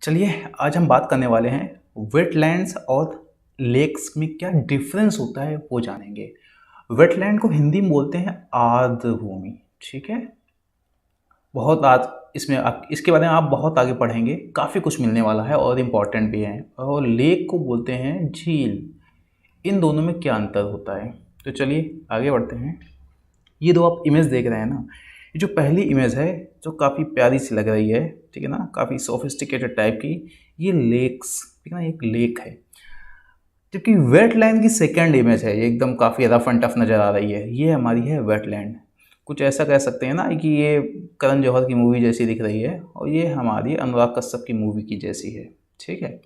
चलिए आज हम बात करने वाले हैं वेटलैंड्स और लेक्स में क्या डिफरेंस होता है वो जानेंगे। वेटलैंड को हिंदी में बोलते हैं आर्द्र भूमि। ठीक है, बहुत आज इसमें आप इसके बारे में आप बहुत आगे पढ़ेंगे, काफ़ी कुछ मिलने वाला है और इम्पॉर्टेंट भी है। और लेक को बोलते हैं झील। इन दोनों में क्या अंतर होता है, तो चलिए आगे बढ़ते हैं। ये दो आप इमेज देख रहे हैं ना, ये जो पहली इमेज है जो काफ़ी प्यारी सी लग रही है, ठीक है ना, काफ़ी सोफिस्टिकेटेड टाइप की, ये लेक्स, ठीक है ना, एक लेक है। जबकि वेटलैंड की सेकंड इमेज है, ये एकदम काफ़ी रफ एंड टफ नज़र आ रही है, ये हमारी है वेटलैंड। कुछ ऐसा कह सकते हैं ना कि ये करण जौहर की मूवी जैसी दिख रही है और ये हमारी अनुराग कश्यप की मूवी की जैसी है। ठीक है,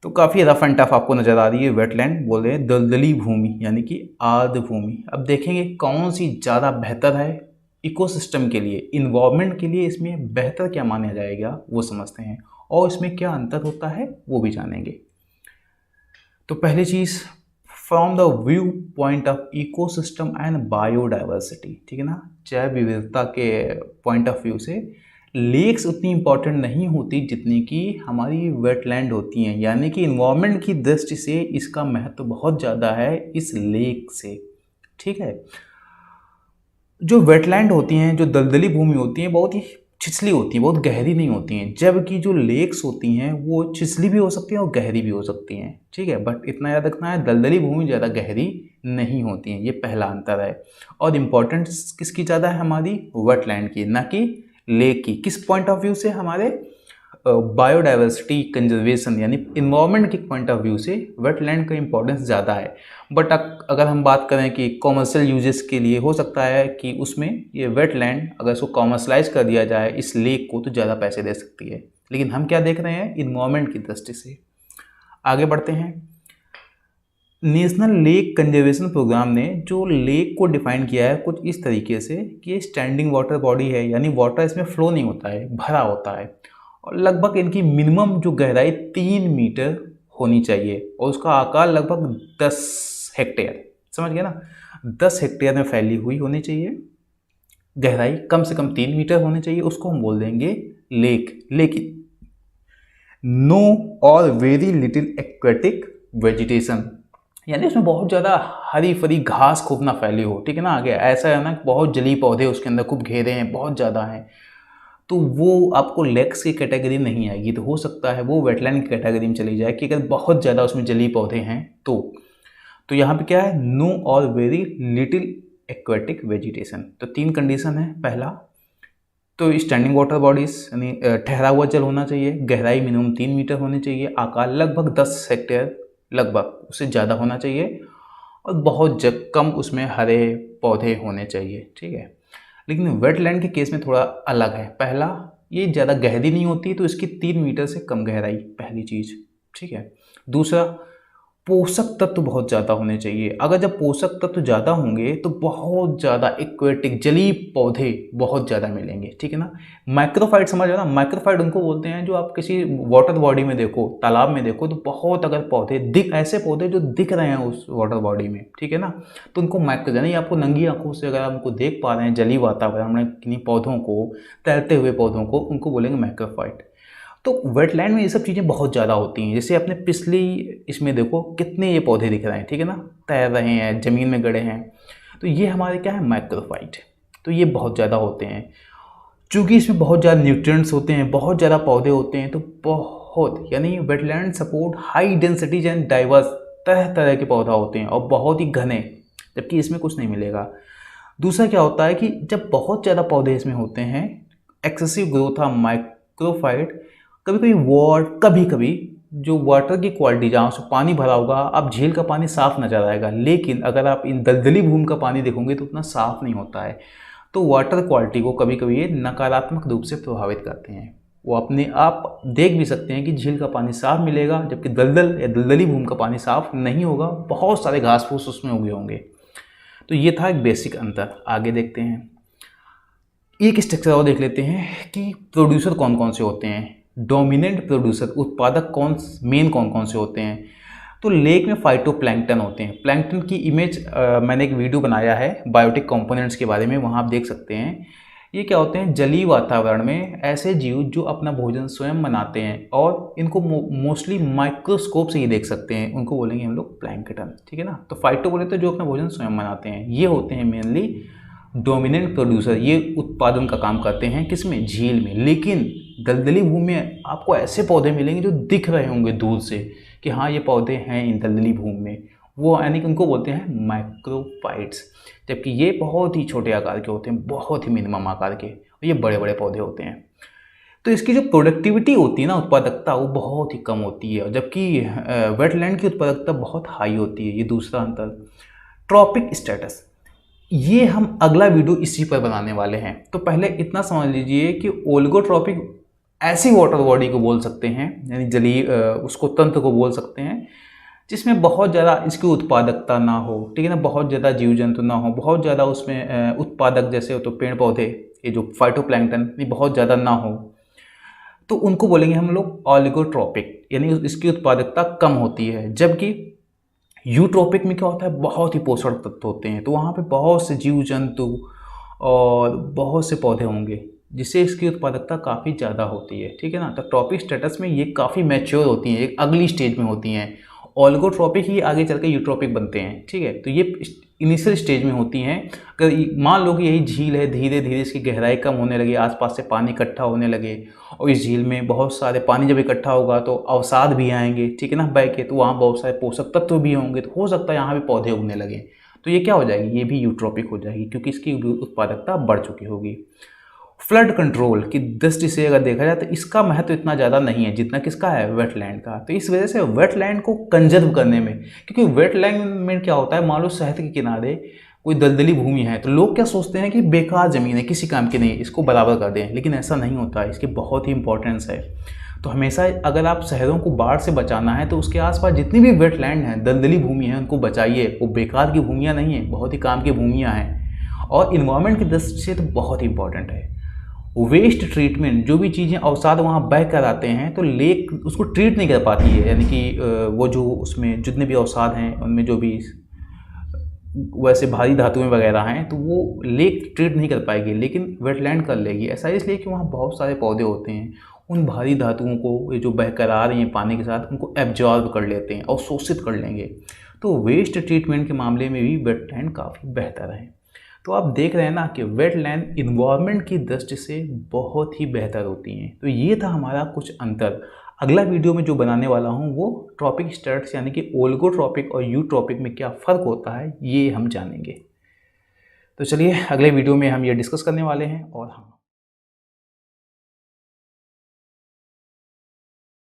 तो काफ़ी रफ एंड टफ आपको नज़र आ रही है। वेटलैंड बोल रहे हैं दलदली भूमि यानी कि आर्द्र भूमि। अब देखेंगे कौन सी ज़्यादा बेहतर है इकोसिस्टम के लिए, इन्वायरमेंट के लिए, इसमें बेहतर क्या माना जाएगा वो समझते हैं और इसमें क्या अंतर होता है वो भी जानेंगे। तो पहली चीज़, from the view point of ecosystem and biodiversity, ठीक है ना, जैव विविधता के पॉइंट ऑफ व्यू से लेक्स उतनी इम्पॉर्टेंट नहीं होती जितनी कि हमारी वेटलैंड होती हैं, यानी कि इन्वायरमेंट की दृष्टि से इसका महत्व बहुत ज़्यादा है इस लेक से। ठीक है, जो वेटलैंड होती हैं, जो दलदली भूमि होती हैं, बहुत ही छिछली होती हैं, बहुत गहरी नहीं होती हैं, जबकि जो लेक्स होती हैं वो छिछली भी हो सकती हैं और गहरी भी हो सकती हैं। ठीक है, बट इतना याद रखना है, दलदली भूमि ज़्यादा गहरी नहीं होती हैं, ये पहला अंतर है। और इम्पोर्टेंस किसकी ज़्यादा है, हमारी वेटलैंड की, ना कि लेक की। किस पॉइंट ऑफ व्यू से, हमारे बायोडाइवर्सिटी कंजर्वेशन यानी इन्वायरमेंट के पॉइंट ऑफ व्यू से वेटलैंड का इंपॉर्टेंस ज़्यादा है। बट अगर हम बात करें कि कॉमर्शियल यूजेस के लिए, हो सकता है कि उसमें ये वेटलैंड अगर इसको कॉमर्शलाइज कर दिया जाए इस लेक को, तो ज़्यादा पैसे दे सकती है। लेकिन हम क्या देख रहे हैं, इन्वायरमेंट की दृष्टि से। आगे बढ़ते हैं। नेशनल लेक कंजर्वेशन प्रोग्राम ने जो लेक को डिफाइन किया है कुछ इस तरीके से कि ये स्टैंडिंग वाटर बॉडी है, यानी वाटर इसमें फ्लो नहीं होता है, भरा होता है, और लगभग इनकी मिनिमम जो गहराई 3 मीटर होनी चाहिए और उसका आकार लगभग 10 हेक्टेयर, समझ गए ना, 10 हेक्टेयर में फैली हुई होनी चाहिए, गहराई कम से कम 3 मीटर होनी चाहिए, उसको हम बोल देंगे लेक। लेकिन नो और वेरी लिटिल एक्वेटिक वेजिटेशन, यानी उसमें बहुत ज़्यादा हरी भरी घास खूब ना फैली हो। ठीक है ना, आगे ऐसा है ना, बहुत जली पौधे उसके अंदर खूब घेरे हैं, बहुत ज़्यादा हैं, तो वो आपको लेक्स की कैटेगरी नहीं आएगी। तो हो सकता है वो वेटलैंड की कैटेगरी में चली जाए कि अगर बहुत ज़्यादा उसमें जली पौधे हैं तो यहाँ पे क्या है, नो और वेरी लिटिल एक्वेटिक वेजिटेशन। तो 3 कंडीशन है। पहला तो स्टैंडिंग वाटर बॉडीज यानी ठहरा हुआ जल होना चाहिए, गहराई मिनिमम 3 मीटर होनी चाहिए, आकार लगभग 10 हेक्टेयर, लगभग उससे ज़्यादा होना चाहिए, और बहुत कम उसमें हरे पौधे होने चाहिए। ठीक है, लेकिन वेटलैंड के केस में थोड़ा अलग है। पहला, ये ज़्यादा गहरी नहीं होती, तो इसकी 3 मीटर से कम गहराई, पहली चीज़। ठीक है, दूसरा, पोषक तत्व बहुत ज़्यादा होने चाहिए। अगर जब पोषक तत्व ज़्यादा होंगे तो बहुत ज़्यादा एक्वेटिक जली पौधे बहुत ज़्यादा मिलेंगे। ठीक है ना, माइक्रोफाइट समझ रहे हो ना, माइक्रोफाइट उनको बोलते हैं जो आप किसी वाटर बॉडी में देखो, तालाब में देखो, तो बहुत अगर पौधे दिख, ऐसे पौधे जो दिख रहे हैं उस वाटर बॉडी में, ठीक है ना, तो उनको माइक्रो, यानी आपको नंगी आंखों से अगर आप उनको देख पा रहे हैं जली वातावरण में किन्हीं पौधों को, तैरते हुए पौधों को, उनको बोलेंगे माइक्रोफाइट। तो वेटलैंड में ये सब चीज़ें बहुत ज़्यादा होती हैं। जैसे अपने पिछली इसमें देखो कितने ये पौधे दिख रहे हैं, ठीक है ना, तैर रहे हैं, ज़मीन में गड़े हैं, तो ये हमारे क्या है, माइक्रोफाइट। तो ये बहुत ज़्यादा होते हैं। चूँकि इसमें बहुत ज़्यादा न्यूट्रिएंट्स होते हैं, बहुत ज़्यादा पौधे होते हैं, तो बहुत, यानी wetland support high densities and diverse, तरह तरह के पौधा होते हैं और बहुत ही घने, जबकि इसमें कुछ नहीं मिलेगा। दूसरा क्या होता है कि जब बहुत ज़्यादा पौधे इसमें होते हैं, एक्सेसिव ग्रोथ ऑफ माइक्रोफाइट, कभी कभी जो वाटर की क्वालिटी, जहाँ से पानी भरा होगा, आप झील का पानी साफ नजर आएगा, लेकिन अगर आप इन दलदली भूमि का पानी देखोगे तो उतना साफ नहीं होता है। तो वाटर क्वालिटी को कभी कभी ये नकारात्मक रूप से प्रभावित करते हैं। वो अपने आप देख भी सकते हैं कि झील का पानी साफ मिलेगा, जबकि दलदल या दलदली भूमि का पानी साफ नहीं होगा, बहुत सारे घास फूस उसमें उगे होंगे। तो ये था एक बेसिक अंतर। आगे देखते हैं, एक स्ट्रक्चर और देख लेते हैं कि प्रोड्यूसर कौन कौन से होते हैं, डोमिनेंट प्रोड्यूसर, उत्पादक मेन कौन कौन से होते हैं। तो लेक में फाइटोप्लैंक्टन होते हैं। प्लैंक्टन की इमेज मैंने एक वीडियो बनाया है बायोटिक कंपोनेंट्स के बारे में, वहाँ आप देख सकते हैं ये क्या होते हैं, जलीय वातावरण में ऐसे जीव जो अपना भोजन स्वयं बनाते हैं और इनको मोस्टली माइक्रोस्कोप से ही देख सकते हैं, उनको बोलेंगे हम लोग प्लैंकटन, ठीक है ना। तो फाइटो बोले तो जो अपना भोजन स्वयं बनाते हैं, ये होते हैं मेनली डोमिनेंट प्रोड्यूसर, ये उत्पादन का काम करते हैं किसमें, झील में। लेकिन दलदली भूमि में आपको ऐसे पौधे मिलेंगे जो दिख रहे होंगे दूर से कि हाँ ये पौधे हैं इन दलदली भूमि में, वो यानी कि उनको बोलते हैं माइक्रोफाइट्स। जबकि ये बहुत ही छोटे आकार के होते हैं, बहुत ही मिनिमम आकार के, और ये बड़े बड़े पौधे होते हैं। तो इसकी जो प्रोडक्टिविटी होती है ना, उत्पादकता, वो बहुत ही कम होती है, जबकि वेटलैंड की उत्पादकता बहुत हाई होती है। ये दूसरा अंतर। ट्रॉपिक स्टेटस, ये हम अगला वीडियो इसी पर बनाने वाले हैं। तो पहले इतना समझ लीजिए कि ओलिगोट्रॉपिक ऐसी वाटर बॉडी को बोल सकते हैं, यानी जलीय उसको तंत्र को बोल सकते हैं, जिसमें बहुत ज़्यादा इसकी उत्पादकता ना हो, ठीक है ना, बहुत ज़्यादा जीव जंतु ना हो, बहुत ज़्यादा उसमें उत्पादक जैसे हो तो पेड़ पौधे, ये जो फाइटोप्लैंक्टन, ये बहुत ज़्यादा ना हो, तो उनको बोलेंगे हम लोग ऑलिगोट्रॉपिक, यानी इसकी उत्पादकता कम होती है। जबकि यूट्रोपिक में क्या होता है, बहुत ही पोषण तत्व होते हैं, तो वहाँ पे बहुत से जीव जंतु और बहुत से पौधे होंगे, जिससे इसकी उत्पादकता काफ़ी ज़्यादा होती है, ठीक है ना। तो ट्रॉपिक स्टेटस में ये काफ़ी मैच्योर होती हैं, एक अगली स्टेज में होती हैं। ऑलिगोट्रॉपिक ही आगे चल के यूट्रोपिक बनते हैं, ठीक है। तो ये इनिशियल स्टेज में होती हैं। अगर मान लो कि यही झील है, धीरे धीरे इसकी गहराई कम होने लगी, आसपास से पानी इकट्ठा होने लगे, और इस झील में बहुत सारे पानी जब इकट्ठा होगा तो अवसाद भी आएंगे, ठीक है ना, बह के, तो वहाँ बहुत सारे पोषक तत्व भी होंगे, तो हो सकता है यहाँ भी पौधे उगने लगे, तो ये क्या हो जाएगी, ये भी यूट्रोपिक हो जाएगी, क्योंकि इसकी उत्पादकता बढ़ चुकी होगी। फ्लड कंट्रोल की दृष्टि से अगर देखा जाए तो इसका महत्व इतना ज़्यादा नहीं है जितना किसका है, वेटलैंड का। तो इस वजह से वेटलैंड को कंजर्व करने में, क्योंकि वेटलैंड में क्या होता है, मान लो शहर के किनारे कोई दलदली भूमि है, तो लोग क्या सोचते हैं कि बेकार ज़मीन है, किसी काम की नहीं, इसको बराबर कर दें, लेकिन ऐसा नहीं होता है, इसकी बहुत ही इंपॉर्टेंस है। तो हमेशा अगर आप शहरों को बाढ़ से बचाना है तो उसके आसपास जितनी भी वेटलैंड हैं, दलदली भूमि है, उनको बचाइए। वो बेकार की भूमियाँ नहीं है, बहुत ही काम की भूमियाँ हैं, और इन्वायरमेंट की दृष्टि से तो बहुत इंपॉर्टेंट है। वेस्ट ट्रीटमेंट, जो भी चीज़ें अवसाद वहाँ बह कर आते हैं तो लेक उसको ट्रीट नहीं कर पाती है, यानी कि वो जो उसमें जितने भी अवसाद हैं उनमें जो भी वैसे भारी धातुएं वगैरह हैं तो वो लेक ट्रीट नहीं कर पाएगी, लेकिन वेटलैंड कर लेगी। ऐसा इसलिए कि वहाँ बहुत सारे पौधे होते हैं, उन भारी धातुओं को ये जो बह कर आ रही हैं पानी के साथ, उनको एब्जॉर्ब कर लेते हैं और शोषित कर लेंगे। तो वेस्ट ट्रीटमेंट के मामले में भी वेटलैंड काफ़ी बेहतर है। तो आप देख रहे हैं ना कि वेटलैंड इन्वायरमेंट की दृष्टि से बहुत ही बेहतर होती हैं। तो ये था हमारा कुछ अंतर। अगला वीडियो में जो बनाने वाला हूँ वो ट्रॉपिक स्टेट्स यानी कि ओलिगोट्रॉपिक और यूट्रॉपिक में क्या फ़र्क होता है ये हम जानेंगे। तो चलिए अगले वीडियो में हम ये डिस्कस करने वाले हैं। और हम